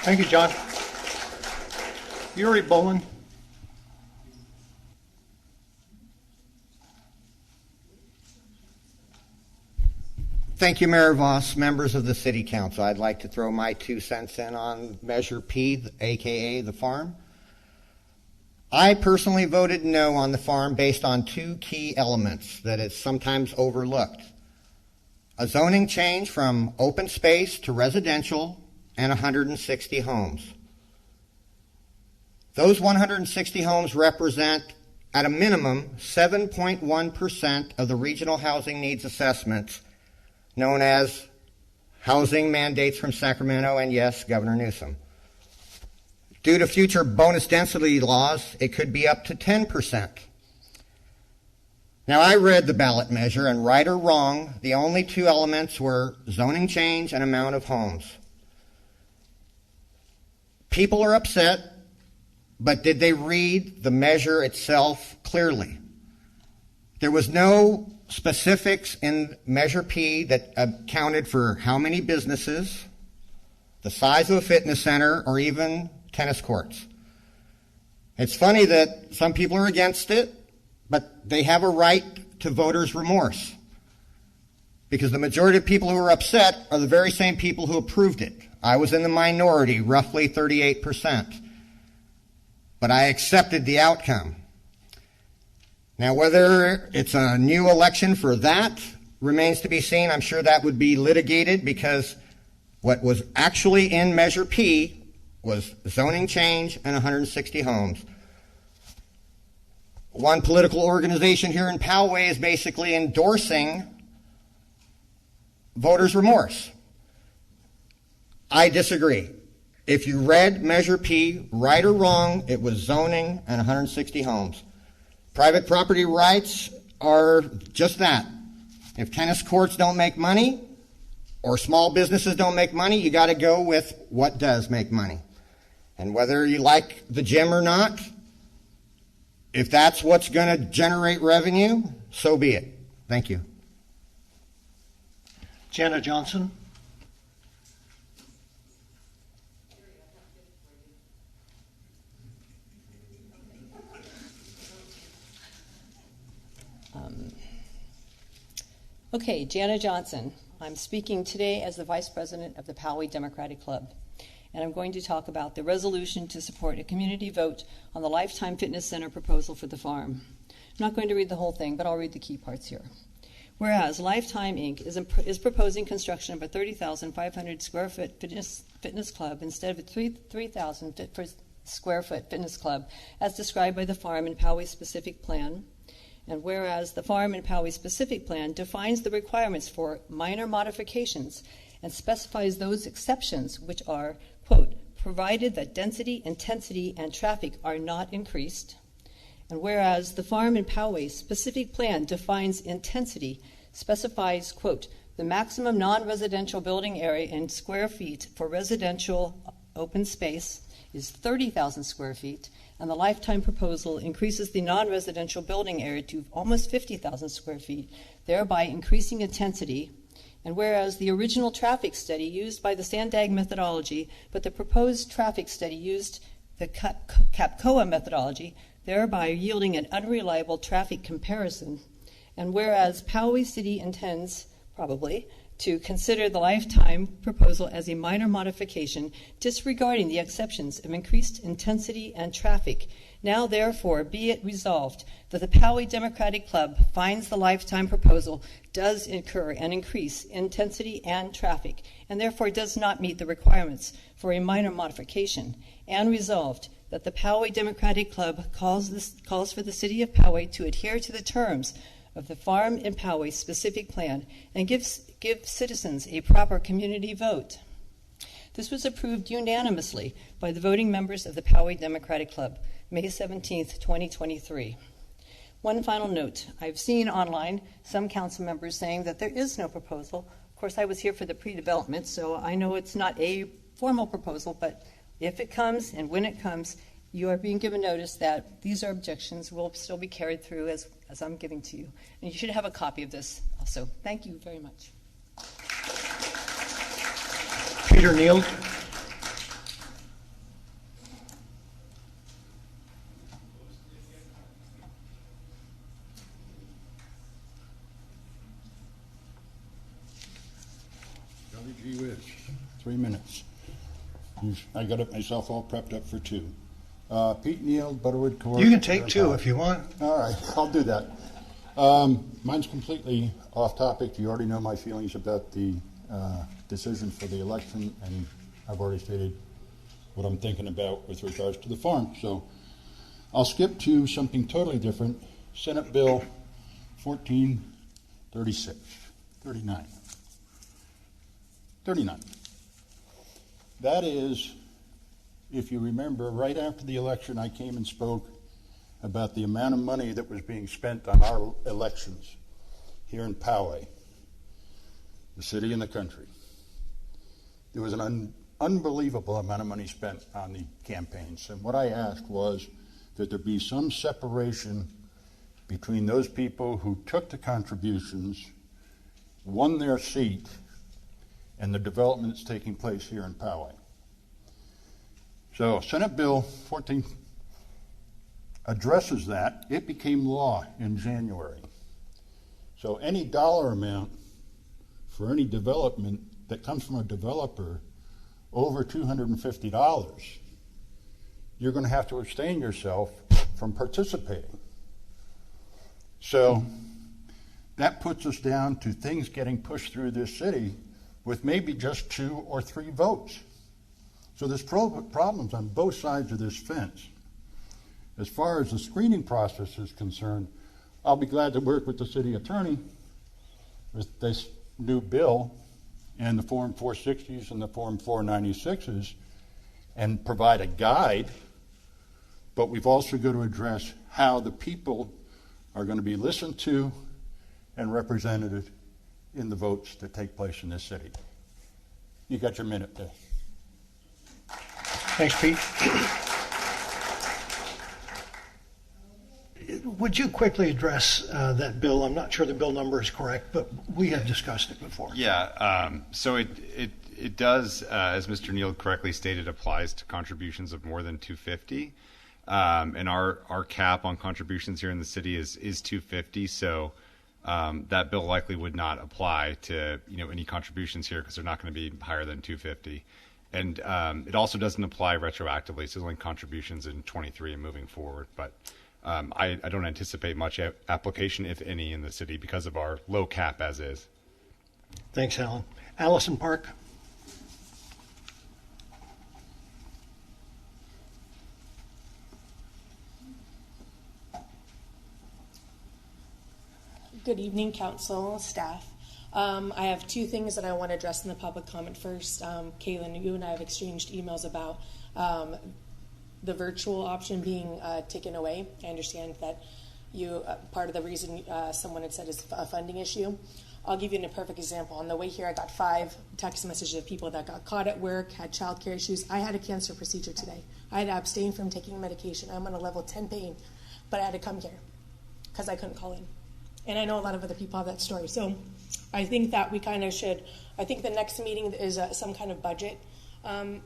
Thank you, John. Yuri Bolin. Thank you, Mayor Voss, members of the City Council. I'd like to throw my 2 cents in on Measure P, aka the farm. I personally voted no on the farm based on 2 key elements that is sometimes overlooked. A zoning change from open space to residential and 160 homes. Those 160 homes represent, at a minimum, 7.1% of the regional housing needs assessments known as housing mandates from Sacramento and, yes, Governor Newsom. Due to future bonus density laws, it could be up to 10%. Now, I read the ballot measure, and right or wrong, the only 2 elements were zoning change and amount of homes. People are upset, but did they read the measure itself clearly? There was no specifics in Measure P that accounted for how many businesses, the size of a fitness center, or even tennis courts. It's funny that some people are against it, but they have a right to voters' remorse, because the majority of people who are upset are the very same people who approved it. I was in the minority, roughly 38%, but I accepted the outcome. Now, whether it's a new election for that remains to be seen. I'm sure that would be litigated, because what was actually in Measure P was zoning change and 160 homes. One political organization here in Poway is basically endorsing voters' remorse. I disagree. If you read Measure P, right or wrong, it was zoning and 160 homes. Private property rights are just that. If tennis courts don't make money, or small businesses don't make money, you got to go with what does make money. And whether you like the gym or not, if that's what's going to generate revenue, so be it. Thank you. Jana Johnson. Okay, Jana Johnson. I'm speaking today as the Vice President of the Poway Democratic Club, and I'm going to talk about the resolution to support a community vote on the Lifetime Fitness Center proposal for the farm. I'm not going to read the whole thing, but I'll read the key parts here. Whereas Lifetime Inc. is proposing construction of a 30,500 square foot fitness club instead of a 3,000 square foot fitness club as described by the farm and Poway specific plan. And whereas the Farm and Poway specific plan defines the requirements for minor modifications and specifies those exceptions which are, quote, provided that density, intensity, and traffic are not increased. And whereas the Farm and Poway specific plan defines intensity, specifies, quote, the maximum non-residential building area in square feet for residential open space is 30,000 square feet, and the Lifetime proposal increases the non-residential building area to almost 50,000 square feet, thereby increasing intensity. And whereas the original traffic study used by the Sandag methodology, but the proposed traffic study used the CAPCOA methodology, thereby yielding an unreliable traffic comparison. And whereas Poway City intends, probably, to consider the Lifetime proposal as a minor modification, disregarding the exceptions of increased intensity and traffic. Now, therefore, be it resolved that the Poway Democratic Club finds the Lifetime proposal does incur and increase intensity and traffic, and therefore does not meet the requirements for a minor modification, and resolved that the Poway Democratic Club calls for the City of Poway to adhere to the terms of the Farm and Poway specific plan and give citizens a proper community vote. This was approved unanimously by the voting members of the Poway Democratic Club, May 17th, 2023. One final note. I've seen online some council members saying that there is no proposal. Of course, I was here for the pre-development, so I know it's not a formal proposal, but if it comes and when it comes, you are being given notice that these are objections will still be carried through as I'm giving to you. And you should have a copy of this also. Thank you very much. Peter Neal. minutes. I got myself all prepped up for 2. Pete Neal, Butterwood Court. You can take 2 if you want. All right, I'll do that. Mine's completely off topic. You already know my feelings about the decision for the election, and I've already stated what I'm thinking about with regards to the farm. So I'll skip to something totally different. Senate Bill 1436, 39. That is, if you remember, right after the election, I came and spoke about the amount of money that was being spent on our elections here in Poway, the city and the country. There was an unbelievable amount of money spent on the campaigns. And what I asked was that there be some separation between those people who took the contributions, won their seat, and the development that's taking place here in Poway. So Senate Bill 14 addresses that. It became law in January. So any dollar amount for any development that comes from a developer over $250, you're going to have to abstain yourself from participating. So that puts us down to things getting pushed through this city with maybe just 2 or 3 votes. So there's problems on both sides of this fence. As far as the screening process is concerned, I'll be glad to work with the city attorney with this new bill and the Form 460s and the Form 496s and provide a guide, but we've also got to address how the people are going to be listened to and represented in the votes that take place in this city. You got your minute there. Thanks, Pete. Would you quickly address that bill? I'm not sure the bill number is correct, but we have discussed it before. Yeah, so it does, as Mr. Neal correctly stated, applies to contributions of more than $250. And our cap on contributions here in the city is $250. So that bill likely would not apply to any contributions here because they're not going to be higher than $250. And it also doesn't apply retroactively, so it's only contributions in 23 and moving forward. But I don't anticipate much application, if any, in the city because of our low cap as is. Thanks, Alan. Allison Park. Good evening, council, staff. I have 2 things that I want to address in the public comment first. Kaylin, you and I have exchanged emails about the virtual option being taken away. I understand that part of the reason someone had said is a funding issue. I'll give you a perfect example. On the way here, I got 5 text messages of people that got caught at work, had childcare issues. I had a cancer procedure today. I had to abstain from taking medication. I'm on a level 10 pain, but I had to come here because I couldn't call in. And I know a lot of other people have that story. So I think that we kind of should, I think the next meeting is some kind of budget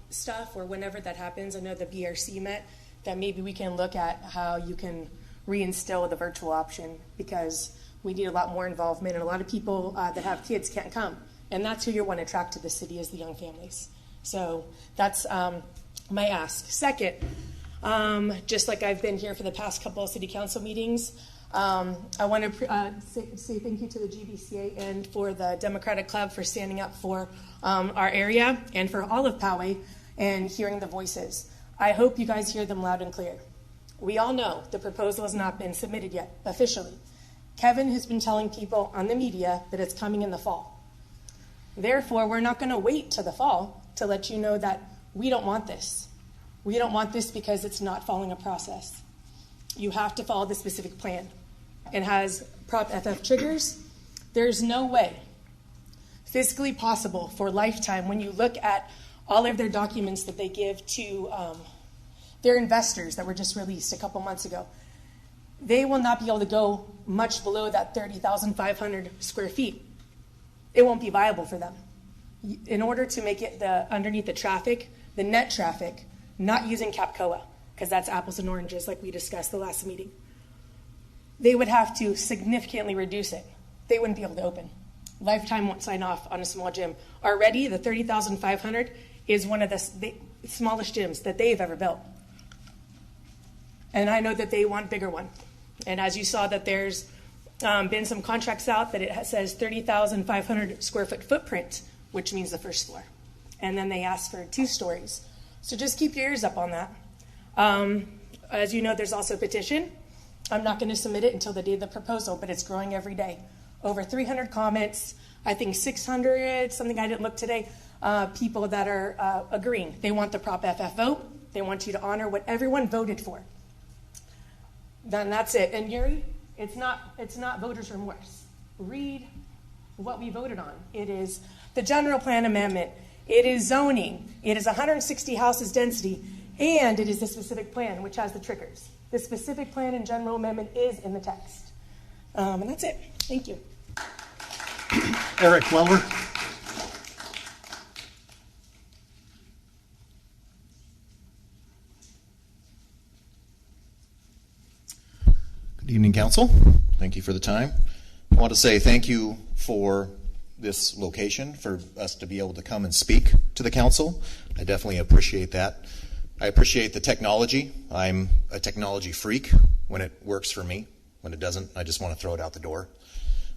stuff, or whenever that happens. I know the BRC met, that maybe we can look at how you can reinstill the virtual option, because we need a lot more involvement, and a lot of people that have kids can't come. And that's who you want to attract to the city, is the young families. So that's my ask. Second, just like I've been here for the past couple of city council meetings, I want to say thank you to the GBCA and for the Democratic Club for standing up for our area and for all of Poway and hearing the voices. I hope you guys hear them loud and clear. We all know the proposal has not been submitted yet officially. Kevin has been telling people on the media that it's coming in the fall. Therefore, we're not going to wait to the fall to let you know that we don't want this. We don't want this because it's not following a process. You have to follow the specific plan. It has Prop FF triggers. There's no way physically possible for Lifetime, when you look at all of their documents that they give to their investors that were just released a couple months ago, they will not be able to go much below that 30,500 square feet. It won't be viable for them. In order to make it underneath the traffic, the net traffic, not using Capcoa, because that's apples and oranges like we discussed the last meeting, they would have to significantly reduce it. They wouldn't be able to open. Lifetime won't sign off on a small gym. Already, the 30,500 is one of the smallest gyms that they've ever built. And I know that they want a bigger one. And as you saw, that there's been some contracts out that it says 30,500 square foot footprint, which means the first floor. And then they ask for 2 stories. So just keep your ears up on that. As you know, there's also a petition. I'm not going to submit it until the day of the proposal, but it's growing every day. Over 300 comments, I think 600, something I didn't look today, people that are agreeing. They want the Prop FF vote. They want you to honor what everyone voted for. Then that's it. And Yuri, it's not voters' remorse. Read what we voted on. It is the general plan amendment. It is zoning. It is 160 houses density, and it is the specific plan, which has the triggers. The specific plan and general amendment is in the text. And that's it. Thank you. Eric Weller. Good evening, Council. Thank you for the time. I want to say thank you for this location, for us to be able to come and speak to the Council. I definitely appreciate that. I appreciate the technology. I'm a technology freak when it works for me. When it doesn't, I just want to throw it out the door.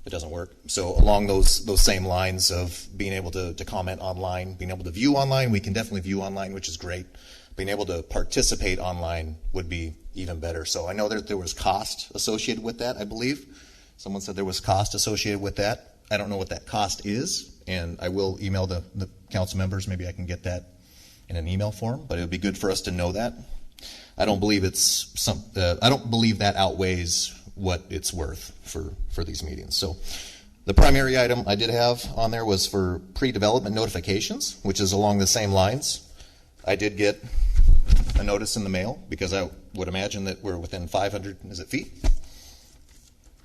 It doesn't work. So along those same lines of being able to comment online, being able to view online, we can definitely view online, which is great. Being able to participate online would be even better. So I know that there was cost associated with that, I believe. Someone said there was cost associated with that. I don't know what that cost is, and I will email the council members. Maybe I can get that in an email form, but it would be good for us to know that. I don't believe I don't believe that outweighs what it's worth for these meetings. So the primary item I did have on there was for pre-development notifications, which is along the same lines. I did get a notice in the mail because I would imagine that we're within 500 feet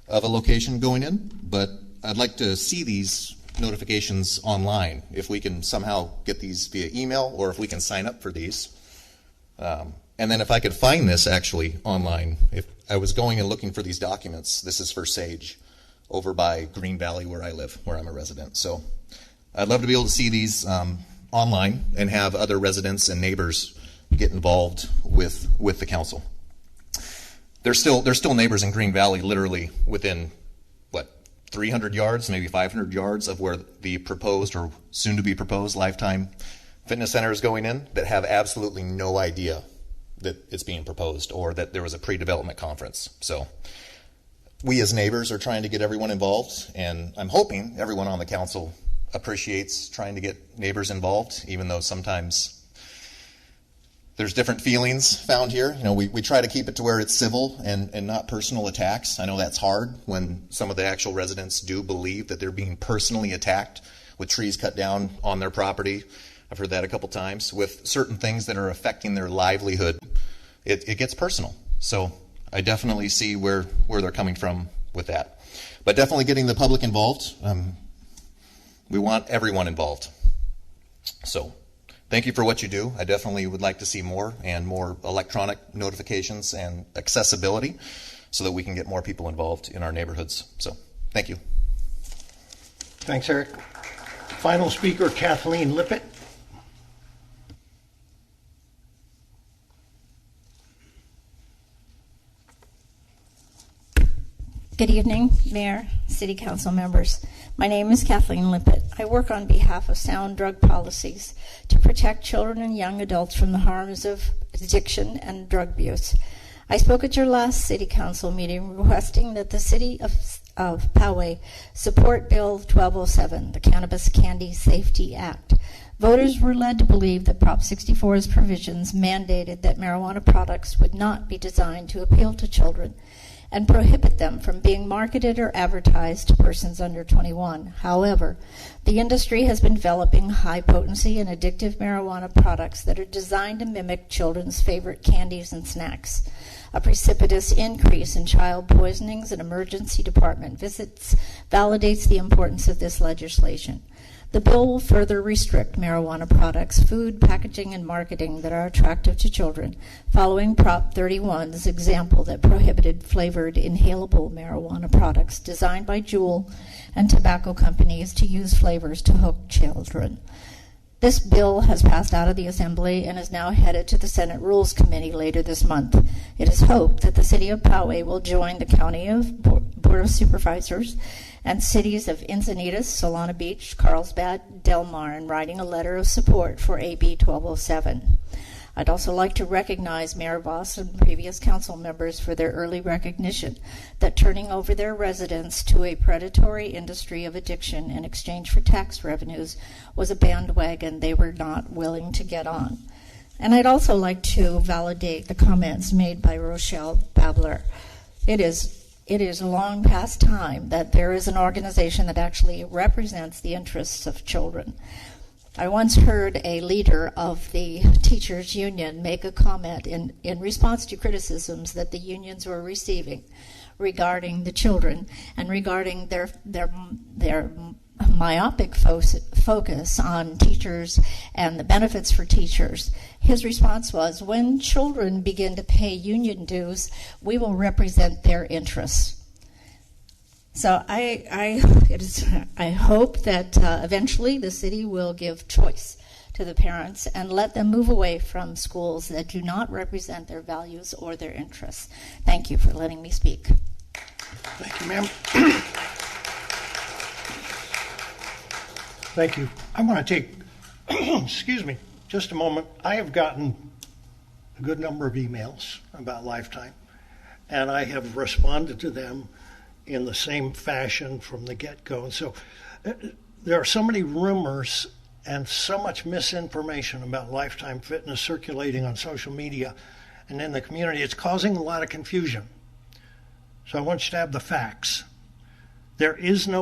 of a location going in, but I'd like to see these notifications online, if we can somehow get these via email or if we can sign up for these. And then if I could find this actually online, if I was going and looking for these documents, this is for Sage over by Green Valley where I live, where I'm a resident. So I'd love to be able to see these online and have other residents and neighbors get involved with the council. There's still neighbors in Green Valley literally within, 300 yards, maybe 500 yards of where the proposed or soon to be proposed Lifetime Fitness Center is going in that have absolutely no idea that it's being proposed or that there was a pre-development conference. So we as neighbors are trying to get everyone involved, and I'm hoping everyone on the council appreciates trying to get neighbors involved, even though sometimes there's different feelings found here. We try to keep it to where it's civil and not personal attacks. I know that's hard when some of the actual residents do believe that they're being personally attacked with trees cut down on their property. I've heard that a couple times. With certain things that are affecting their livelihood, it gets personal. So I definitely see where they're coming from with that. But definitely getting the public involved. We want everyone involved. So thank you for what you do. I definitely would like to see more and more electronic notifications and accessibility so that we can get more people involved in our neighborhoods. So thank you. Thanks, Eric. Final speaker, Kathleen Lippett. Good evening, Mayor, City Council members. My name is Kathleen Lippett. I work on behalf of sound drug policies to protect children and young adults from the harms of addiction and drug abuse. I spoke at your last City Council meeting requesting that the City of Poway support Bill 1207, the Cannabis Candy Safety Act. Voters were led to believe that Prop 64's provisions mandated that marijuana products would not be designed to appeal to children and prohibit them from being marketed or advertised to persons under 21. However, the industry has been developing high-potency and addictive marijuana products that are designed to mimic children's favorite candies and snacks. A precipitous increase in child poisonings and emergency department visits validates the importance of this legislation. The bill will further restrict marijuana products, food, packaging, and marketing that are attractive to children, following Prop 31's example that prohibited flavored inhalable marijuana products designed by Juul and tobacco companies to use flavors to hook children. This bill has passed out of the Assembly and is now headed to the Senate Rules Committee later this month. It is hoped that the City of Poway will join the County of Board of Supervisors and cities of Encinitas, Solana Beach, Carlsbad, Del Mar in writing a letter of support for AB 1207. I'd also like to recognize Mayor Voss and previous council members for their early recognition that turning over their residents to a predatory industry of addiction in exchange for tax revenues was a bandwagon they were not willing to get on. And I'd also like to validate the comments made by Rochelle Babler. It is long past time that there is an organization that actually represents the interests of children. I once heard a leader of the teachers union make a comment in response to criticisms that the unions were receiving regarding the children and regarding their myopic focus on teachers and the benefits for teachers. His response was, when children begin to pay union dues, we will represent their interests. So I hope that eventually the city will give choice to the parents and let them move away from schools that do not represent their values or their interests. Thank you for letting me speak. Thank you, ma'am. Thank you. I want to take, excuse me, just a moment. I have gotten a good number of emails about Lifetime, and I have responded to them in the same fashion from the get-go. And so there are so many rumors and so much misinformation about Lifetime Fitness circulating on social media and in the community. It's causing a lot of confusion. So I want you to have the facts. There is no